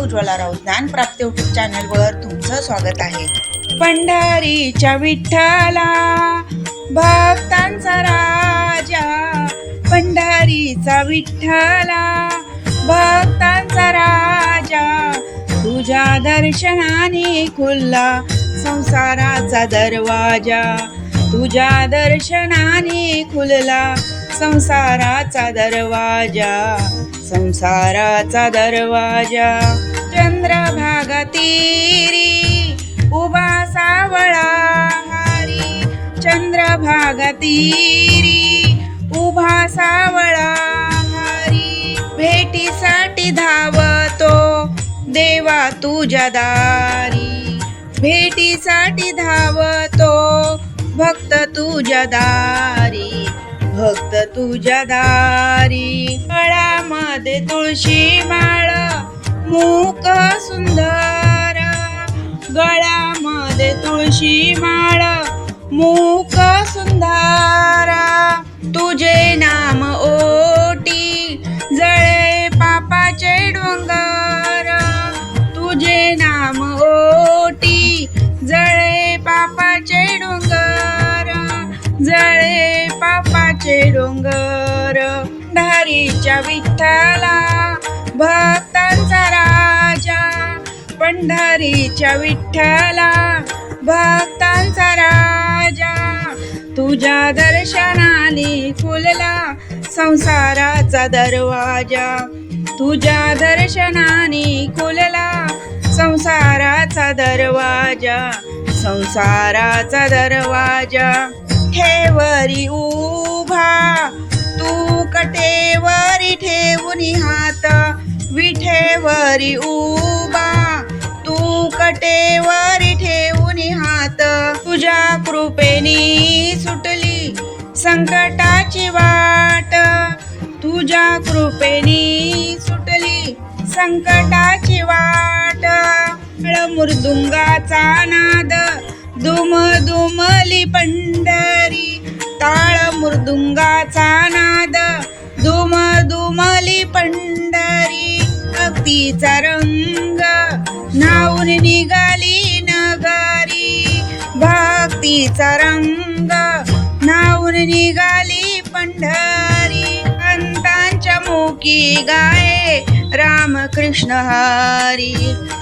Ujjwala Raut ज्ञानप्राप्ती YouTube चॅनलवर तुमचं स्वागत आहे। पंढरीच्या विठ्ठला भक्तांचा राजा, पंढरीचा विठ्ठला भक्तांचा राजा, तुझ्या दर्शनाने खुलला संसाराचा दरवाजा, तुझ्या दर्शनाने खुलला संसाराचा दरवाजा, संसाराचा दरवाजा। चंद्रभागा तीरी उभा सावळा हारी, चंद्रभागा तीरी उभा सावळा हारी, भेटीसाठी धावतो देवा तुझ्या दारी, भेटीसाठी धावतो भक्त तुझ्या दारी, भक्त तुझ्या दारी। गळ्यामध्ये तुळशी माळ मूक सुंदर, गळ्यामध्ये तुळशी माळ मूक सुंदर, तुझे नाम ओटी जळे पापाचे डोंगर, तुझे नाम ओटी जळे पापाचे डोंगर, जळे पापाचे डोंगर। पंढरीच्या विठ्ठला भक्तांचा राजा, पंढरीच्या विठ्ठला भक्तांचा राजा, तुझ्या दर्शनाने खुलला संसाराचा दरवाजा, तुझ्या दर्शनाने खुलला संसाराचा दरवाजा, संसाराचा दरवाजा। ठेवरी उभा तू कटेवरी ठेवून हात, विठेवरी उभा तू कटेवरी ठेवून हात, तुझ्या कृपेने सुटली संकटाची वाट, तुझ्या कृपेने सुटली संकटाची वाट। मृदुंगाचा नाद दुम दुमली पंढरी, टाळ मृदुंगाचा नाद दुम दुमली पंढरी, भक्तीचा रंग न्हाऊन निघाली नगरी, भक्तीचा रंग न्हाऊन निघाली पंढरी। संतांच्या मुखी गाये राम कृष्ण हरी,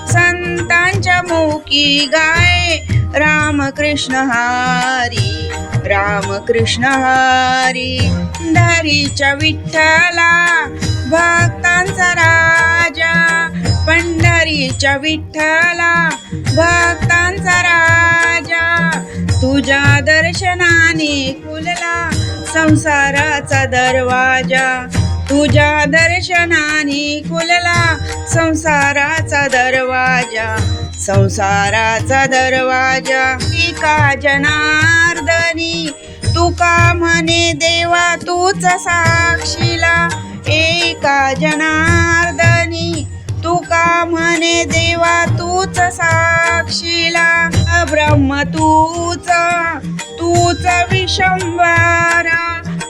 संतांच्या मुखी गाये राम कृष्ण हरी, राम कृष्ण हरी। पंढरीच्या विठ्ठला भक्तांचा राजा, पंढरीच्या विठ्ठला भक्तांचा राजा, तुझ्या दर्शनाने खुलला संसाराचा दरवाजा, तुझ्या दर्शनाने खुलला संसाराचा दरवाजा, संसाराचा दरवाजा। एका जनार्दनी तुका म्हणे देवा तूच साक्षीला, एका जनार्दनी तुका म्हणे देवा तूच साक्षीला, ब्रह्म तूच तूच विशंभर,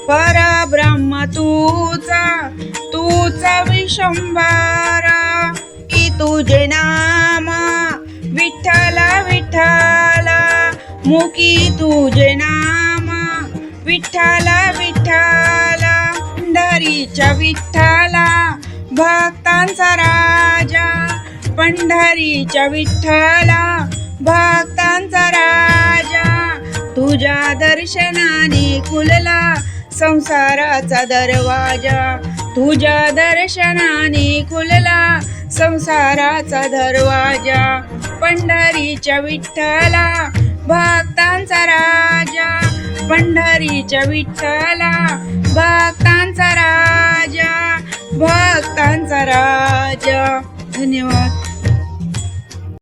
परब्रह्म तूच तूच विशंभर। की तुझे नाम विठ्ठला विठ्ठला, मुखी तुझे नाम विठ्ठला विठ्ठला। पंढरीच्या विठ्ठला भक्तांचा राजा, पंढरीच्या विठ्ठला भक्तांचा राजा, तुझ्या दर्शनाने खुलला संसाराचा दरवाजा, तुझ्या दर्शनाने खुलला संसाराचा दरवाजा। पंढरीच्या विठ्ठला भक्तांचा राजा, पंढरीच्या विठ्ठला भक्तांचा राजा, भक्तांचा राजा। धन्यवाद।